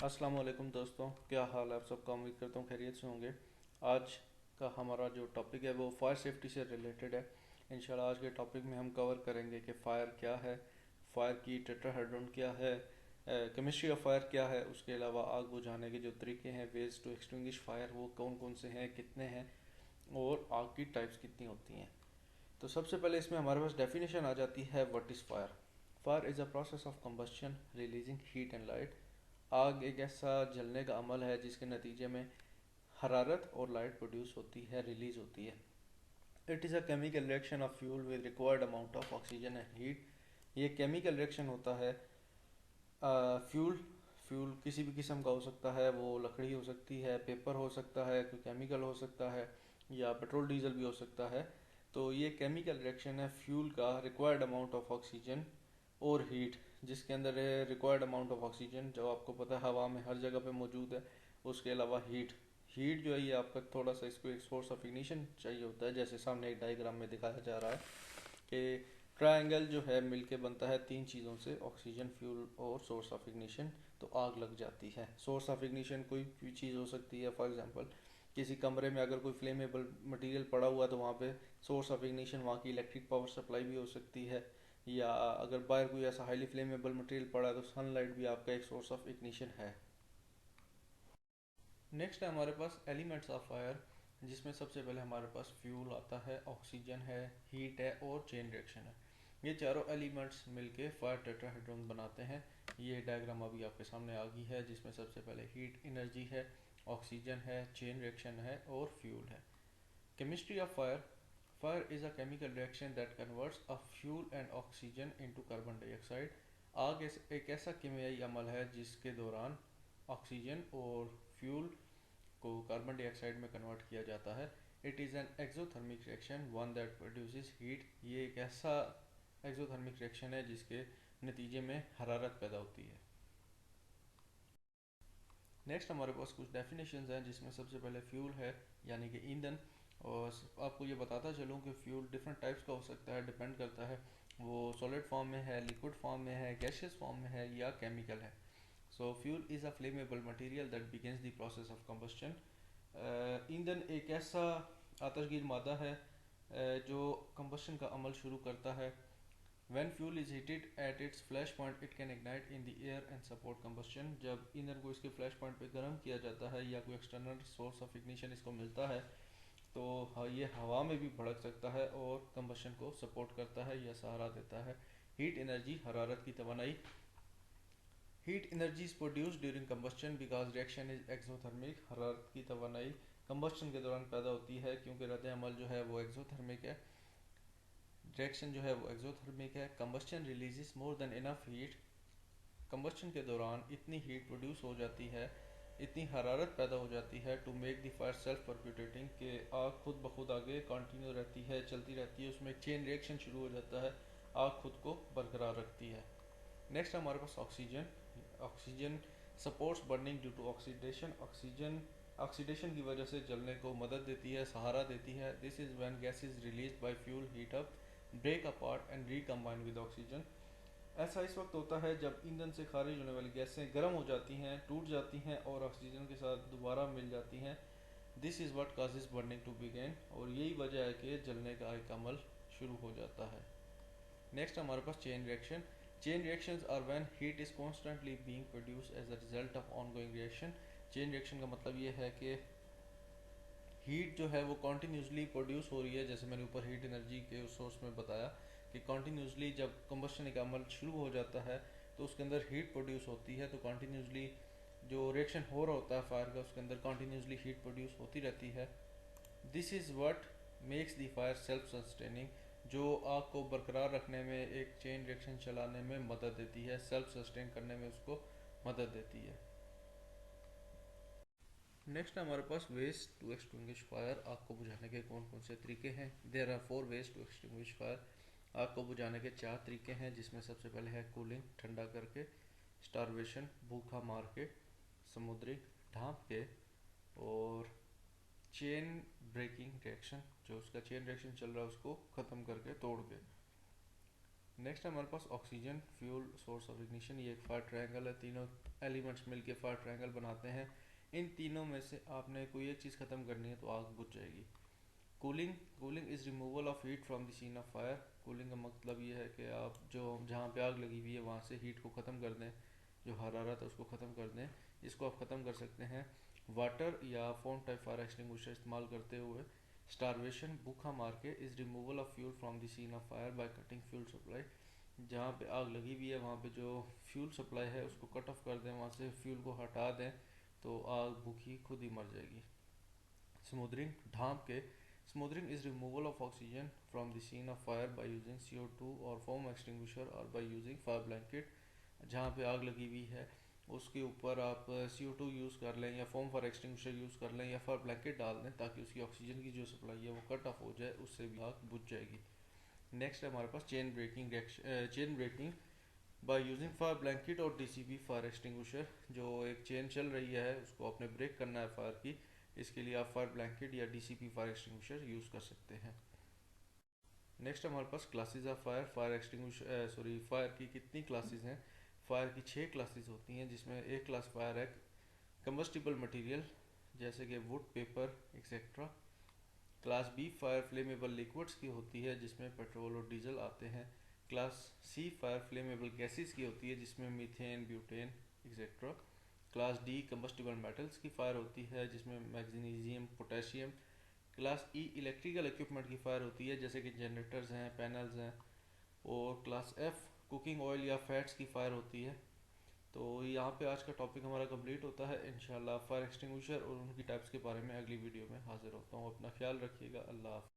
अस्सलाम वालेकुम दोस्तों, क्या हाल है आप सबका। उम्मीद करता हूँ खैरियत से होंगे। आज का हमारा जो टॉपिक है वो फायर सेफ्टी से रिलेटेड है। इंशाल्लाह आज के टॉपिक में हम कवर करेंगे कि फ़ायर क्या है, फ़ायर की टेट्राहेड्रॉन क्या है, केमिस्ट्री ऑफ फायर क्या है, उसके अलावा आग बुझाने के जो तरीके हैं, वेज टू एक्सटिंग्विश फायर, वो कौन कौन से हैं, कितने हैं, और आग की टाइप्स कितनी होती हैं। तो सबसे पहले इसमें हमारे पास डेफिनेशन आ जाती है, what is fire. Fire is a process of combustion releasing heat and light. आग एक ऐसा जलने का अमल है जिसके नतीजे में हरारत और लाइट प्रोड्यूस होती है, रिलीज होती है। It is a chemical reaction of fuel with required amount of oxygen and heat. ये केमिकल रिएक्शन होता है। फ्यूल फ्यूल किसी भी किस्म का हो सकता है, वो लकड़ी हो सकती है, पेपर हो सकता है, कोई केमिकल हो सकता है, या पेट्रोल डीजल भी हो सकता है। तो ये केमिकल रिएक्शन है फ्यूल का, रिक्वायर्ड अमाउंट ऑफ ऑक्सीजन और हीट, जिसके अंदर है रिक्वायर्ड अमाउंट ऑफ ऑक्सीजन जो आपको पता है हवा में हर जगह पे मौजूद है। उसके अलावा हीट हीट जो है ये आपका थोड़ा सा इसको एक सोर्स ऑफ इग्निशन चाहिए होता है, जैसे सामने एक डायग्राम में दिखाया जा रहा है कि ट्रायंगल जो है मिलके बनता है तीन चीज़ों से, ऑक्सीजन, फ्यूल और सोर्स ऑफ इग्निशन। तो आग लग जाती है। सोर्स ऑफ इग्निशन कोई भी चीज़ हो सकती है। फॉर एग्जांपल किसी कमरे में अगर कोई फ्लेमेबल मटेरियल पड़ा हुआ है तो वहाँ पे सोर्स ऑफ इग्निशन वहाँ की इलेक्ट्रिक पावर सप्लाई भी हो सकती है। या अगर बाहर कोई ऐसा हाईली फ्लेमेबल मटेरियल पड़ा है तो सनलाइट भी आपका एक सोर्स ऑफ इग्निशन है। नेक्स्ट है हमारे पास एलिमेंट्स ऑफ फायर, जिसमें सबसे पहले हमारे पास फ्यूल आता है, ऑक्सीजन है, हीट है और चेन रिएक्शन है। ये चारों एलिमेंट्स मिलके फायर टेट्राहेड्रॉन बनाते हैं। ये डायग्राम अभी आपके सामने आ गई है, जिसमें सबसे पहले हीट एनर्जी है, ऑक्सीजन है, चेन रिएक्शन है और फ्यूल है। Chemistry of fire. Fire is a chemical reaction that converts a fuel and oxygen into carbon dioxide. आग एक ऐसा केमियाई अमल है जिसके दौरान ऑक्सीजन और फ्यूल को कार्बन डाइऑक्साइड में कन्वर्ट किया जाता है। It is an exothermic reaction one that produces heat. ये एक ऐसा एक्सोथर्मिक रिएक्शन है जिसके नतीजे में हरारत पैदा होती है। नेक्स्ट हमारे पास कुछ डेफिनेशंस हैं, जिसमें सबसे पहले फ्यूल है, यानी कि ईंधन। और आपको ये बताता चलूँ कि फ्यूल डिफरेंट टाइप्स का हो सकता है, डिपेंड करता है वो सॉलिड फॉर्म में है, लिक्विड फॉर्म में है, गैसियस फॉर्म में है या केमिकल है। सो fuel is a flammable material that begins the process of combustion. ईंधन एक ऐसा आतशगीर मादा है जो कंबस्शन का अमल शुरू करता है। When fuel is heated at its flash point, it can ignite in the air and support combustion. जब ईंधन को इसके फ्लैश पॉइंट पे गर्म किया जाता है या कोई एक्सटर्नल सोर्स ऑफ इग्निशन इसको मिलता है तो ये हवा में भी भड़क सकता है और कंबस्शन को सपोर्ट करता है या सहारा देता है। हीट एनर्जी, हरारत की तवानाई। Heat energy is produce during combustion because reaction is exothermic. हरारत की तवानाई कंबस्शन के दौरान पैदा होती है क्योंकि रद्द अमल जो है वो एक्सोथर्मिक है। रिएक्शन जो है वो एक्सोथर्मिक है। Combustion releases more than enough heat. Combustion के दौरान इतनी हीट प्रोड्यूस हो जाती है, इतनी हरारत पैदा हो जाती है to make the fire self perpetuating, कि आग खुद ब खुद आगे कंटिन्यू रहती है, चलती रहती है, उसमें एक चेन रिएक्शन शुरू हो जाता है, आग खुद को बरकरार रखती है। नेक्स्ट हमारे पास oxygen. Oxygen supports burning due to oxidation. Oxygen oxidation की वजह से जलने को मदद देती है, सहारा देती है। This is when gas is release by fuel heat up, break apart and recombine with oxygen. ऐसा इस वक्त होता है जब ईंधन से खारिज होने वाली गैसें गर्म हो जाती हैं, टूट जाती हैं और ऑक्सीजन के साथ दोबारा मिल जाती हैं। This is what causes burning to begin, और यही वजह है कि जलने का एक अमल शुरू हो जाता है। नेक्स्ट हमारे पास chain reaction. Chain reactions are when heat is constantly being produce as a result of ongoing reaction. Chain reaction का मतलब ये है कि हीट जो है वो कॉन्टीन्यूसली प्रोड्यूस हो रही है, जैसे मैंने ऊपर हीट एनर्जी के उस सोर्स में बताया कि कॉन्टीन्यूसली जब कंबस्शन का अमल शुरू हो जाता है तो उसके अंदर हीट प्रोड्यूस होती है। तो कॉन्टीन्यूसली जो रिएक्शन हो रहा होता है फायर का, उसके अंदर कॉन्टीन्यूसली हीट प्रोड्यूस होती रहती है। This is what makes the fire self sustaining, जो आग को बरकरार रखने में, एक चेन रिएक्शन चलाने में मदद देती है, सेल्फ सस्टेन करने में उसको मदद देती है। नेक्स्ट हमारे पास वेज टू एक्सटिंग्विश फायर। आग को बुझाने के कौन कौन से तरीके हैं। There are four ways to extinguish fire. आग को बुझाने के चार तरीके हैं, जिसमें सबसे पहले है कूलिंग, ठंडा करके, स्टारवेशन, भूखा मार के, समुद्री ढांप के, और चेन ब्रेकिंग रिएक्शन, जो उसका चेन रिएक्शन चल रहा है उसको ख़त्म करके, तोड़ के। नेक्स्ट हमारे पास oxygen fuel source of ignition. ये एक फायर ट्रायंगल है, तीनों एलिमेंट्स मिलके फायर ट्रायंगल बनाते हैं। इन तीनों में से आपने कोई एक चीज़ ख़त्म करनी है तो आग बुझ जाएगी। Cooling, cooling is removal of heat from the scene of fire. Cooling का मतलब ये है कि आप जो जहाँ पे आग लगी हुई है वहाँ से हीट को ख़त्म कर दें, जो हरारत है उसको ख़त्म कर दें। इसको आप ख़त्म कर सकते हैं वाटर या फोम टाइप फायर एक्सटिंग्विशर इस्तेमाल करते हुए। स्टारवेशन, भूखा मार के, is removal of fuel from the scene of fire by cutting fuel supply. जहाँ पे आग लगी हुई है वहाँ पे जो फ्यूल सप्लाई है उसको कट ऑफ कर दें, वहाँ से फ्यूल को हटा दें तो आग भूखी खुद ही मर जाएगी। स्मोदरिंग, ढाँप के, smothering is removal of oxygen from the scene of fire by using CO2 और फोम एक्सटिंग्विशर और बाय यूजिंग फायर ब्लैंकेट। जहाँ पे आग लगी हुई है उसके ऊपर आप CO2 यूज़ कर लें या फोम फायर एक्सटिंग्विशर यूज़ कर लें या फायर ब्लैंकेट डाल दें ताकि उसकी ऑक्सीजन की जो सप्लाई है वो कट ऑफ हो जाए, उससे भी आग बुझ जाएगी। नेक्स्ट है हमारे पास chain breaking reaction, chain breaking by using fire blanket और DCP फायर एक्सटिंग्विशर। जो एक चेन चल रही है उसको आपने ब्रेक करना है फायर की, इसके लिए आप फायर ब्लैंकेट या DCP फायर एक्सटिंग्विशर यूज़ कर सकते हैं। नेक्स्ट हमारे पास classes of fire, fire extinguisher fire की कितनी क्लासेस हैं। फायर की 6 क्लासेस होती हैं, जिसमें एक क्लास फायर है कंबस्टिबल मटेरियल जैसे कि wood, paper etcetera. Class B fire flammable liquids की होती है जिसमें पेट्रोल और डीजल आते हैं। Class C fire flammable gases की होती है जिसमें methane, butane etcetera. Class D combustible metals की फायर होती है जिसमें magnesium, potassium. Class E electrical equipment की फायर होती है जैसे कि जनरेटर्स हैं, पैनल्स हैं। और क्लास एफ कुकिंग ऑयल या फैट्स की फायर होती है। तो यहाँ पे आज का टॉपिक हमारा कंप्लीट होता है। इंशाल्लाह फायर एक्सटिंग्विशर और उनकी टाइप्स के बारे में अगली वीडियो में हाजिर होता हूँ। अपना ख्याल रखिएगा। अल्लाह हाफ़िज़।